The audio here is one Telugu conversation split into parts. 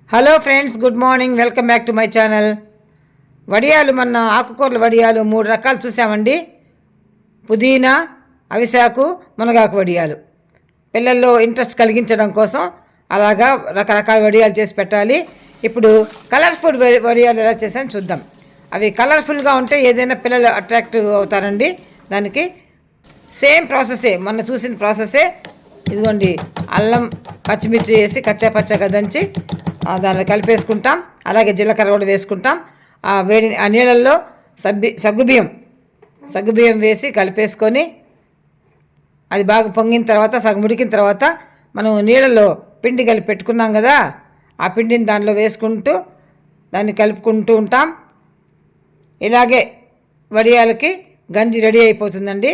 Hello friends, good morning. Welcome back to my channel. వడియాలు, మన ఆకుకూరల వడియాలు 3 రకాలు చూసామండి. పుదీనా, అవిసాకు, మునగాకు వడియాలు. పిల్లల్లో ఇంట్రెస్ట్ కలిగించడం కోసం అలాగా రకరకాల వడియాలు చేసి పెట్టాలి. ఇప్పుడు కలర్ఫుల్ వడియాలు ఎలా చేసాను చూద్దాం. అవి కలర్ఫుల్గా ఉంటే ఏదైనా పిల్లలు అట్రాక్టివ్ అవుతారండి. దానికి సేమ్ ప్రాసెసే, మొన్న చూసిన ప్రాసెసే. ఇదిగోండి, అల్లం పచ్చిమిర్చి వేసి కచ్చాపచ్చగా దంచి దాన్ని కలిపేసుకుంటాం. అలాగే జీలకర్ర కూడా వేసుకుంటాం. ఆ నీళ్ళల్లో సగ్గుబియ్యం వేసి కలిపేసుకొని అది బాగా పొంగిన తర్వాత, సగం ఉడికిన తర్వాత మనం నీళ్ళలో పిండి కలిపి పెట్టుకున్నాం కదా, ఆ పిండిని దానిలో వేసుకుంటూ దాన్ని కలుపుకుంటూ ఉంటాం. ఇలాగే వడియాలకి గంజి రెడీ అయిపోతుందండి.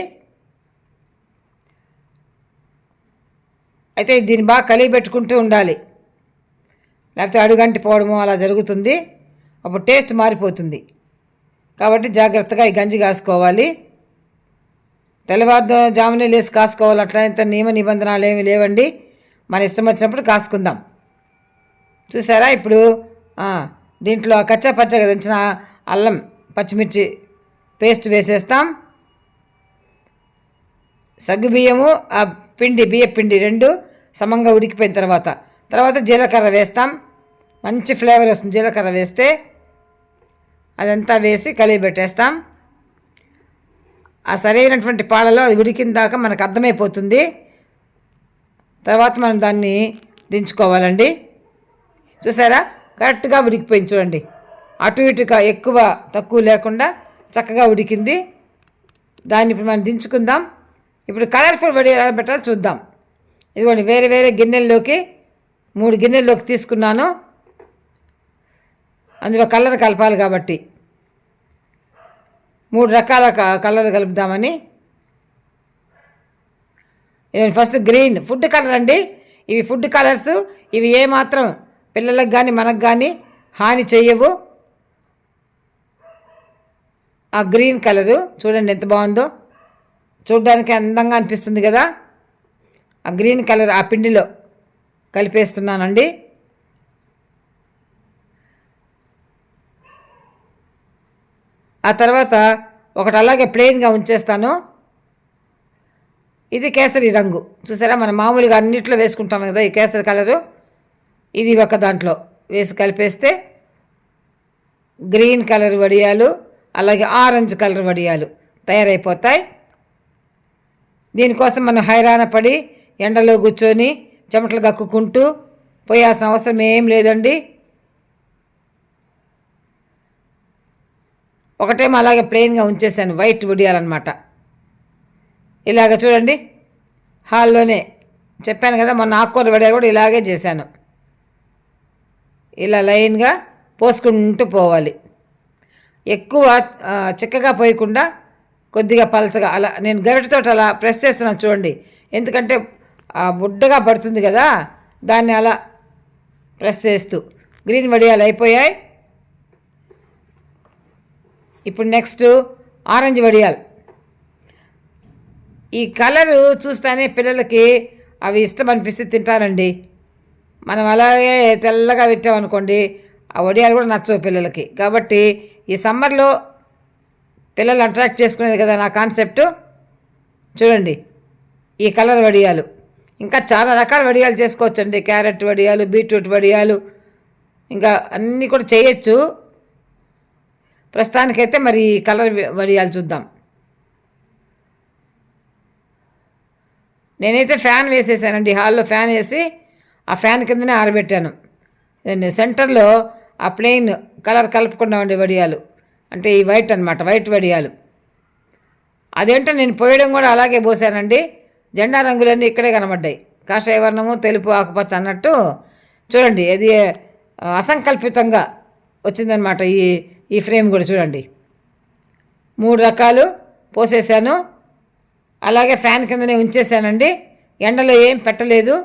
అయితే దీన్ని బాగా కలిగి పెట్టుకుంటూ ఉండాలి, లేకపోతే అడుగంటి పోవడము అలా జరుగుతుంది. అప్పుడు టేస్ట్ మారిపోతుంది. కాబట్టి జాగ్రత్తగా ఈ గంజి కాసుకోవాలి. తెల్లవారుజామునే లేసి కాసుకోవాలి. అట్లంత నియమ నిబంధనలు ఏమి లేవండి. మన ఇష్టం వచ్చినప్పుడు కాసుకుందాం. చూసారా? ఇప్పుడు దీంట్లో కచ్చా పచ్చగా దంచిన అల్లం పచ్చిమిర్చి పేస్ట్ వేసేస్తాం. సగ్గుబియ్యము, ఆ బియ్యపిండి 2 సమంగా ఉడికిపోయిన తర్వాత జీలకర్ర వేస్తాం. మంచి ఫ్లేవర్ వస్తుంది జీలకర్ర వేస్తే. అదంతా వేసి కలిపి పెట్టేస్తాం. ఆ సరైనటువంటి పాలలో అది ఉడికిన దాకా మనకు అర్థమైపోతుంది. తర్వాత మనం దాన్ని దించుకోవాలండి. చూసారా? కరెక్ట్గా ఉడికిపోయింది చూడండి. అటు ఇటుగా ఎక్కువ తక్కువ లేకుండా చక్కగా ఉడికింది. దాన్ని ఇప్పుడు మనం దించుకుందాం. ఇప్పుడు కలర్ఫుల్ వడియాలు ఎలా పెట్టాలో చూద్దాం. ఇదిగోండి, వేరే వేరే గిన్నెల్లోకి 3 గిన్నెల్లోకి తీసుకున్నాను. అందులో కలర్ కలపాలి కాబట్టి 3 రకాల కలర్ కలుపుదామని. ఫస్ట్ గ్రీన్ ఫుడ్ కలర్ అండి. ఇవి ఫుడ్ కలర్స్. ఇవి ఏమాత్రం పిల్లలకు కానీ మనకు కానీ హాని చెయ్యవు. ఆ గ్రీన్ కలరు చూడండి ఎంత బాగుందో. చూడడానికి అందంగా అనిపిస్తుంది కదా. ఆ గ్రీన్ కలర్ ఆ పిండిలో కలిపేస్తున్నానండి. ఆ తర్వాత ఒకటి అలాగే ప్లెయిన్గా ఉంచేస్తాను. ఇది కేసరి రంగు. చూసారా? మనం మామూలుగా అన్నిట్లో వేసుకుంటాం కదా ఈ కేసరి కలరు. ఇది ఒక దాంట్లో వేసి కలిపేస్తే గ్రీన్ కలర్ వడియాలు, అలాగే ఆరెంజ్ కలర్ వడియాలు తయారైపోతాయి. దీనికోసం మనం హైరాణ పడి ఎండలో కూర్చొని చెమటలు కక్కుకుంటూ పోయాల్సిన అవసరం ఏం లేదండి. ఒకటేమో అలాగే ప్లెయిన్గా ఉంచేసాను, వైట్ వడియాలన్నమాట. ఇలాగ చూడండి, హాల్లోనే చెప్పాను కదా, మొన్న ఆకుకూర వడియాలు కూడా ఇలాగే చేశాను. ఇలా లైన్గా పోసుకుంటూ పోవాలి. ఎక్కువ చిక్కగా పోయకుండా కొద్దిగా పలచగా అలా నేను గరిటెతో అలా ప్రెస్ చేస్తున్నాను చూడండి. ఎందుకంటే బుడ్డగా పడుతుంది కదా, దాన్ని అలా ప్రెస్ చేస్తూ. గ్రీన్ వడియాలు అయిపోయాయి. ఇప్పుడు నెక్స్ట్ ఆరెంజ్ వడియాలు. ఈ కలరు చూస్తేనే పిల్లలకి అవి ఇష్టం అనిపిస్తే తింటారండి. మనం అలాగే తెల్లగా పెట్టామనుకోండి, ఆ వడియాలు కూడా నచ్చవు పిల్లలకి. కాబట్టి ఈ సమ్మర్లో పిల్లలు అట్రాక్ట్ చేసుకునేది కదా నా కాన్సెప్ట్. చూడండి, ఈ కలర్ వడియాలు. ఇంకా చాలా రకాల వడియాలు చేసుకోవచ్చండి. క్యారెట్ వడియాలు, బీట్రూట్ వడియాలు, ఇంకా అన్నీ కూడా చేయొచ్చు. ప్రస్తుతానికైతే మరి కలర్ వడియాలు చూద్దాం. నేనైతే ఫ్యాన్ వేసేసానండి. హాల్లో ఫ్యాన్ వేసి ఆ ఫ్యాన్ కిందనే ఆరబెట్టాను. సెంటర్లో ఆ ప్లెయిన్ కలర్ కలుపుకుండా ఉండే వడియాలు, అంటే ఈ వైట్ అనమాట, వైట్ వడియాలు. అదేంటో నేను పోయడం కూడా అలాగే పోసానండి. జెండా రంగులన్నీ ఇక్కడే కనబడ్డాయి. కాషాయ వర్ణము, తెలుపు, ఆకుపచ్చ అన్నట్టు. చూడండి, అది అసంకల్పితంగా వచ్చిందనమాట. ఈ ఫ్రేమ్ కూడా చూడండి, 3 రకాలు పోసేసాను. అలాగే ఫ్యాన్ కిందనే ఉంచేసానండి. ఎండలో ఏం పెట్టలేదు.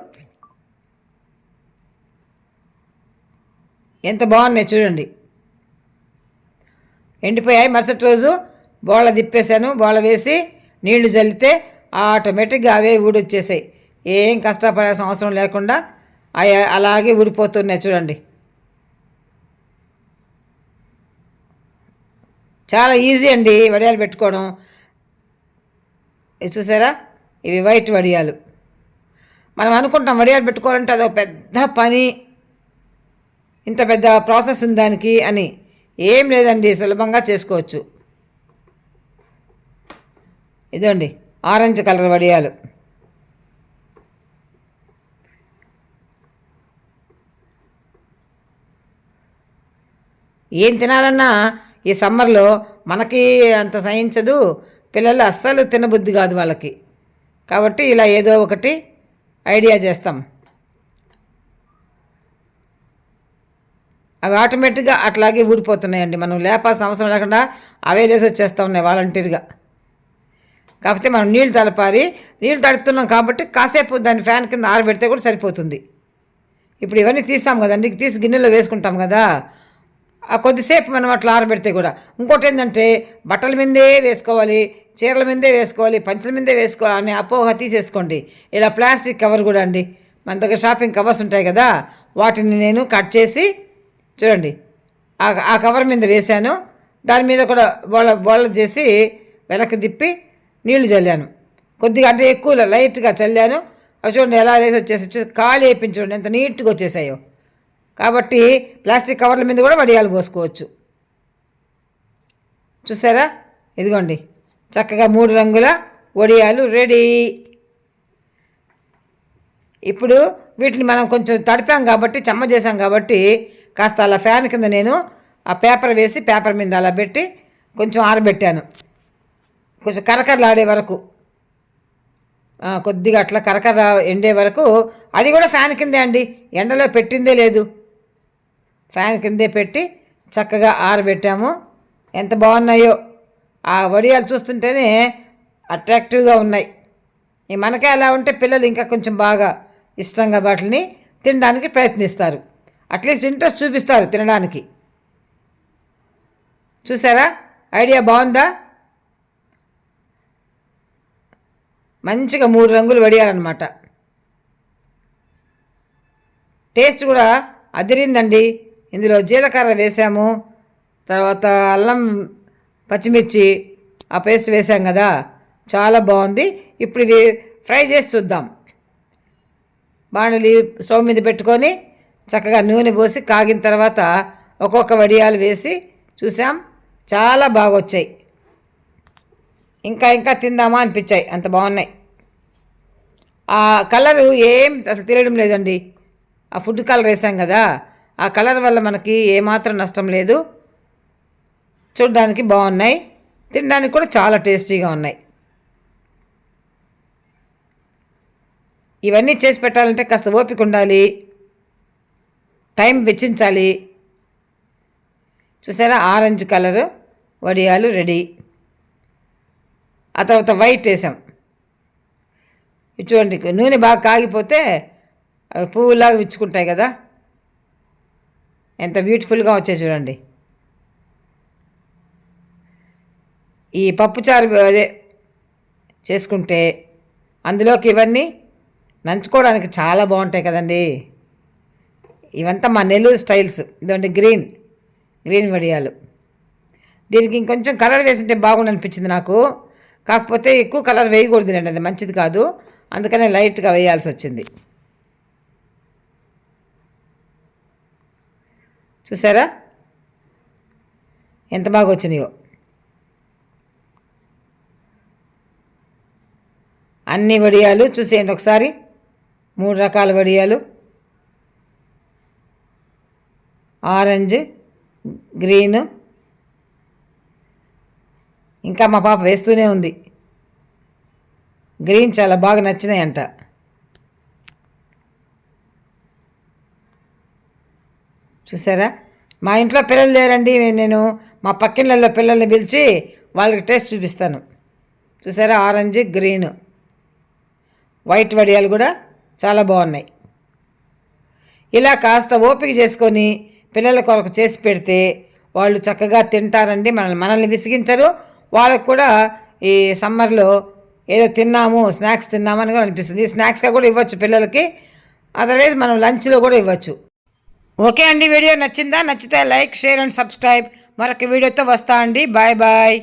ఎంత బాగున్నాయి చూడండి. ఎండిపోయాయి. మరుసటి రోజు బోళ తిప్పేశాను. బోళ వేసి నీళ్లు చల్లితే ఆటోమేటిక్గా అవే ఊడొచ్చేసాయి. ఏం కష్టపడాల్సిన అవసరం లేకుండా అలాగే ఊడిపోతున్నాయి చూడండి. చాలా ఈజీ అండి వడియాలు పెట్టుకోవడం. ఇది చూసారా, ఇవి వైట్ వడియాలు. మనం అనుకుంటాం వడియాలు పెట్టుకోవాలంటే అదొక పెద్ద పని, ఇంత పెద్ద ప్రాసెస్ ఉంది దానికి అని. ఏం లేదండి, సులభంగా చేసుకోవచ్చు. ఇదండి ఆరెంజ్ కలర్ వడియాలు. ఏం తినాలన్నా ఈ సమ్మర్లో మనకి అంత సహించదు, పిల్లలు అస్సలు తినబుద్ధి కాదు వాళ్ళకి. కాబట్టి ఇలా ఏదో ఒకటి ఐడియా చేస్తాం. అవి ఆటోమేటిక్గా అట్లాగే ఊడిపోతున్నాయండి, మనం లేపాల్సిన అవసరం లేకుండా అవే లేసి వచ్చేస్తూ ఉన్నాయి వాలంటీర్గా. కాకపోతే మనం నీళ్ళు తలపాలి, నీళ్ళు తడుపుతున్నాం కాబట్టి కాసేపు దాన్ని ఫ్యాన్ కింద ఆరబెడితే కూడా సరిపోతుంది. ఇప్పుడు ఇవన్నీ తీస్తాం కదండి, తీసి గిన్నెలో వేసుకుంటాం కదా, ఆ కొద్దిసేపు మనం అట్లా ఆరబెడితే కూడా. ఇంకోటి ఏంటంటే బట్టల మీదే వేసుకోవాలి, చీరల మీదే వేసుకోవాలి, పంచల మీదే వేసుకోవాలి అనే అపోహ తీసేసుకోండి. ఇలా ప్లాస్టిక్ కవర్ కూడా అండి, మన దగ్గర షాపింగ్ కవర్స్ ఉంటాయి కదా, వాటిని నేను కట్ చేసి చూడండి ఆ కవర్ మీద వేశాను. దాని మీద కూడా బోళ్ళ చేసి వెనక్కి తిప్పి నీళ్లు చల్లాను. కొద్దిగా అంటే ఎక్కువ లైట్గా చల్లాను. అవి చూడండి ఎలా వేసి వచ్చేసి ఖాళీ అయిపోయింది, చూడండి ఎంత నీట్గా వచ్చేసాయో. కాబట్టి ప్లాస్టిక్ కవర్ల మీద కూడా వడియాలు పోసుకోవచ్చు. చూసారా, ఇదిగోండి చక్కగా 3 రంగుల వడియాలు రెడీ. ఇప్పుడు వీటిని మనం కొంచెం తడిపాం కాబట్టి, చెమ్మ చేసాం కాబట్టి కాస్త అలా ఫ్యాన్ కింద నేను ఆ పేపర్ వేసి పేపర్ మీద అలా పెట్టి కొంచెం ఆరబెట్టాను, కొంచెం కరకరలాడే వరకు, కొద్దిగా అట్లా కరకర ఎండే వరకు. అది కూడా ఫ్యాన్ కిందే అండి, ఎండలో పెట్టిందే లేదు, ఫ్యాన్ కిందే పెట్టి చక్కగా ఆరబెట్టాము. ఎంత బాగున్నాయో ఆ వడియాలు, చూస్తుంటేనే అట్రాక్టివ్గా ఉన్నాయి. మనకే అలా ఉంటే పిల్లలు ఇంకా కొంచెం బాగా ఇష్టంగా వాటిని తినడానికి ప్రయత్నిస్తారు, అట్లీస్ట్ ఇంట్రెస్ట్ చూపిస్తారు తినడానికి. చూసారా, ఐడియా బాగుందా? మంచిగా 3 రంగులు వడియాలన్నమాట. టేస్ట్ కూడా అదిరిందండి. ఇందులో జీలకర్ర వేసాము, తర్వాత అల్లం పచ్చిమిర్చి ఆ పేస్ట్ వేసాం కదా, చాలా బాగుంది. ఇప్పుడు ఇది ఫ్రై చేసి చూద్దాం. బాణలి స్టవ్ మీద పెట్టుకొని చక్కగా నూనె పోసి కాగిన తర్వాత ఒక్కొక్క వడియాలు వేసి చూసాం, చాలా బాగా వచ్చాయి. ఇంకా తిందామా అనిపించాయి, అంత బాగున్నాయి. ఆ కలరు ఏం అసలు తెలియడం లేదండి, ఆ ఫుడ్ కలర్ వేసాం కదా, ఆ కలర్ వల్ల మనకి ఏమాత్రం నష్టం లేదు. చూడ్డానికి బాగున్నాయి, తినడానికి కూడా చాలా టేస్టీగా ఉన్నాయి. ఇవన్నీ చేసి పెట్టాలంటే కాస్త ఓపిక ఉండాలి, టైం వెచ్చించాలి. చూసారా, ఆరెంజ్ కలరు వడియాలు రెడీ. ఆ తర్వాత వైట్ వేసాం. చూడండి, నూనె బాగా కాగిపోతే అవి పువ్వులాగా విచ్చుకుంటాయి కదా, ఎంత బ్యూటిఫుల్గా వచ్చాయి చూడండి. ఈ పప్పుచారు అదే చేసుకుంటే అందులోకి ఇవన్నీ నంచుకోవడానికి చాలా బాగుంటాయి కదండి. ఇవంతా మా నెల్లూరు స్టైల్స్. ఇదండి గ్రీన్ వడియాలు. దీనికి ఇంకొంచెం కలర్ వేసింటే బాగుండు అనిపించింది నాకు, కాకపోతే ఎక్కువ కలర్ వేయకూడదులేండి, అది మంచిది కాదు, అందుకనే లైట్గా వేయాల్సి వచ్చింది. చూసారా ఎంత బాగా వచ్చినాయో. అన్ని వడియాలు చూసేయండి ఒకసారి, 3 రకాల వడియాలు, ఆరెంజ్, గ్రీన్. ఇంకా మా పాప వేస్తూనే ఉంది, గ్రీన్ చాలా బాగా నచ్చినాయంట. చూసారా, మా ఇంట్లో పిల్లలు లేరండి, నేను మా పక్కిళ్ళల్లో పిల్లల్ని పిలిచి వాళ్ళకి టేస్ట్ చూపిస్తాను. చూసారా, ఆరెంజ్, గ్రీన్, వైట్ వడియాలు కూడా చాలా బాగున్నాయి. ఇలా కాస్త ఓపిక చేసుకొని పిల్లల కొరకు చేసి పెడితే వాళ్ళు చక్కగా తింటారండి, మనల్ని విసిగించరు. వాళ్ళకు కూడా ఈ సమ్మర్లో ఏదో తిన్నాము, స్నాక్స్ తిన్నామని కూడా అనిపిస్తుంది. స్నాక్స్గా కూడా ఇవ్వచ్చు పిల్లలకి, అదర్వైజ్ మనం లంచ్లో కూడా ఇవ్వచ్చు. ఓకే అండి, వీడియో నచ్చిందా? నచ్చితే లైక్, షేర్ అండ్ సబ్స్క్రైబ్. మరొక వీడియోతో వస్తా అండి. Bye bye.